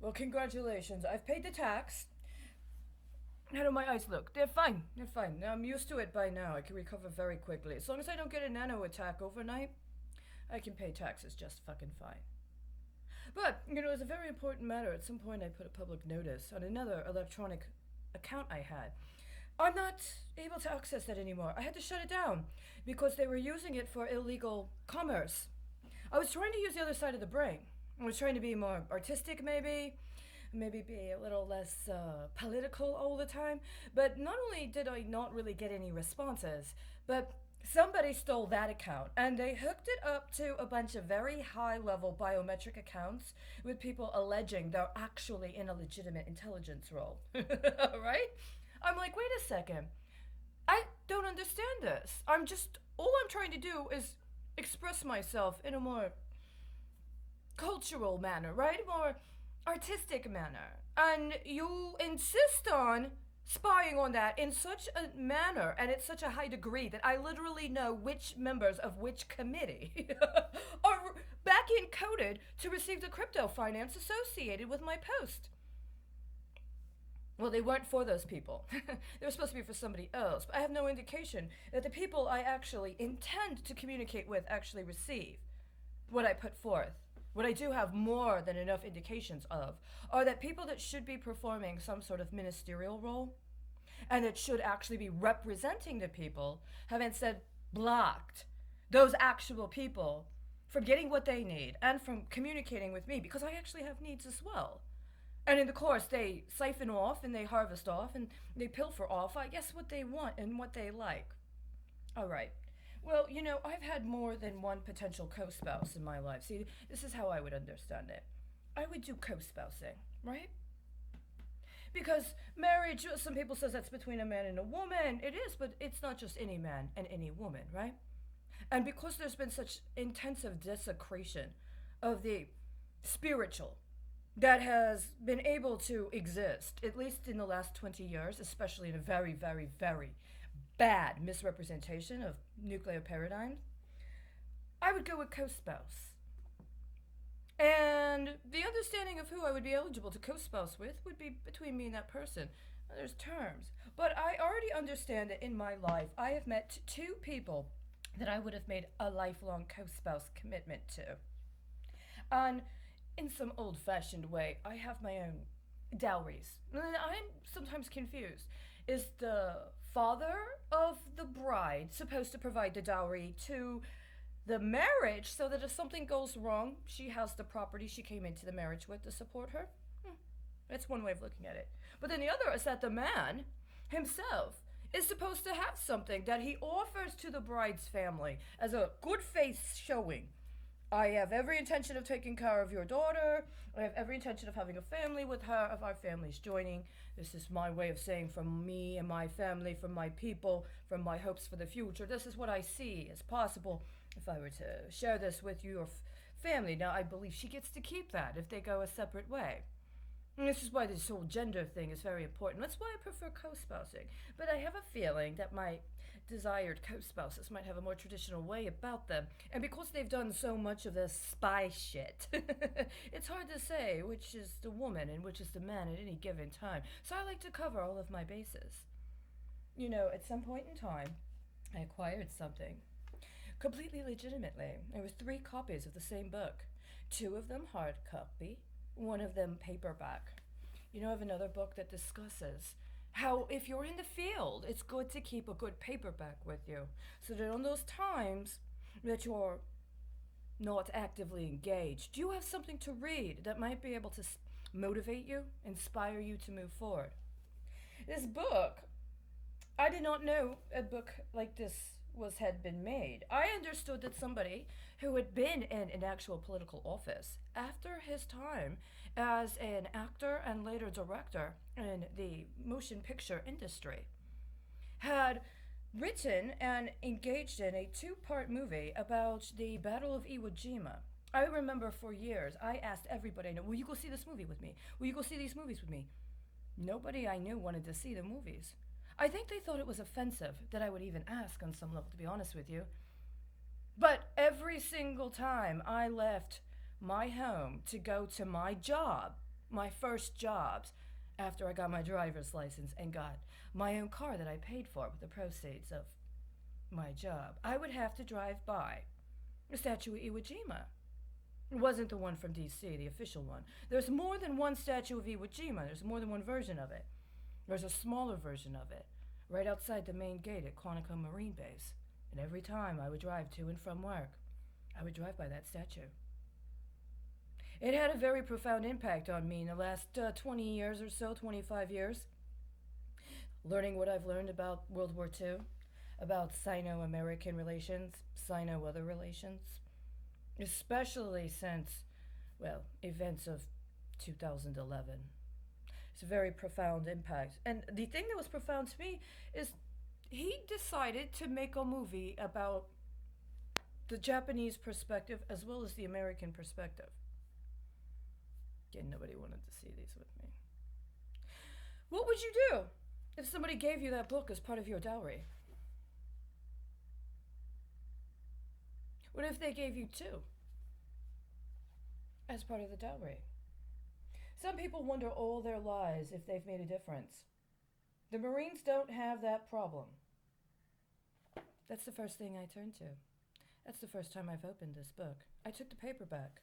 Well, congratulations. I've paid the tax. How do my eyes look? They're fine. They're fine. I'm used to it by now. I can recover very quickly. As long as I don't get a nano attack overnight, I can pay taxes just fucking fine. But, it's a very important matter. At some point, I put a public notice on another electronic account I had. I'm not able to access that anymore. I had to shut it down because they were using it for illegal commerce. I was trying to use the other side of the brain. I was trying to be more artistic, maybe be a little less political all the time. But not only did I not really get any responses, but somebody stole that account and they hooked it up to a bunch of very high level biometric accounts with people alleging they're actually in a legitimate intelligence role. Right? I'm like, wait a second. I don't understand this. All I'm trying to do is express myself in a more cultural manner, right? A more artistic manner. And you insist on spying on that in such a manner and at such a high degree that I literally know which members of which committee are back encoded to receive the crypto finance associated with my post. Well, they weren't for those people. They were supposed to be for somebody else. But I have no indication that the people I actually intend to communicate with actually receive what I put forth. What I do have more than enough indications of are that people that should be performing some sort of ministerial role and that should actually be representing the people have instead blocked those actual people from getting what they need and from communicating with me because I actually have needs as well. And in the course, they siphon off and they harvest off and they pilfer off, I guess, what they want and what they like. All right. Well, I've had more than one potential co spouse in my life. See, this is how I would understand it. I would do co spousing, right? Because marriage, some people says that's between a man and a woman. It is, but it's not just any man and any woman, right? And because there's been such intensive desecration of the spiritual that has been able to exist, at least in the last 20 years, especially in a very, very, very bad misrepresentation of nuclear paradigms, I would go with co spouse. And the understanding of who I would be eligible to co spouse with would be between me and that person. There's terms. But I already understand that in my life, I have met two people that I would have made a lifelong co spouse commitment to. And in some old fashioned way, I have my own dowries. And I'm sometimes confused. Is the father of the bride supposed to provide the dowry to the marriage so that if something goes wrong, she has the property she came into the marriage with to support her? That's one way of looking at it. But then the other is that the man himself is supposed to have something that he offers to the bride's family as a good faith showing. I have every intention of taking care of your daughter. I have every intention of having a family with her, of our families joining. This is my way of saying from me and my family, from my people, from my hopes for the future. This is what I see as possible if I were to share this with your family. Now, I believe she gets to keep that if they go a separate way. And this is why this whole gender thing is very important. That's why I prefer co-spousing. But I have a feeling that my desired co-spouses might have a more traditional way about them. And because they've done so much of this spy shit, it's hard to say which is the woman and which is the man at any given time. So I like to cover all of my bases. At some point in time, I acquired something completely legitimately. There were 3 copies of the same book. 2 of them hard copy, 1 of them paperback. I have another book that discusses how if you're in the field, it's good to keep a good paperback with you so that on those times that you're not actively engaged, you have something to read that might be able to motivate you, inspire you to move forward. This book, I did not know a book like this had been made. I understood that somebody who had been in an actual political office after his time as an actor and later director in the motion picture industry had written and engaged in a 2-part movie about the Battle of Iwo Jima. I remember for years I asked everybody I know, will you go see this movie with me? Will you go see these movies with me? Nobody I knew wanted to see the movies. I think they thought it was offensive that I would even ask on some level, to be honest with you. But every single time I left my home to go to my job, my first jobs after I got my driver's license and got my own car that I paid for with the proceeds of my job, I would have to drive by the statue of Iwo Jima. It wasn't the one from DC, the official one. There's more than one statue of Iwo Jima. There's more than one version of it. There's a smaller version of it right outside the main gate at Quantico Marine Base. And every time I would drive to and from work, I would drive by that statue. It had a very profound impact on me in the last 20 years or so, 25 years. Learning what I've learned about World War II, about Sino-American relations, Sino-other relations, especially since, well, events of 2011. It's a very profound impact. And the thing that was profound to me is he decided to make a movie about the Japanese perspective as well as the American perspective. Again, nobody wanted to see these with me. What would you do if somebody gave you that book as part of your dowry? What if they gave you two as part of the dowry? Some people wonder all their lives if they've made a difference. The Marines don't have that problem. That's the first thing I turned to. That's the first time I've opened this book. I took the paperback.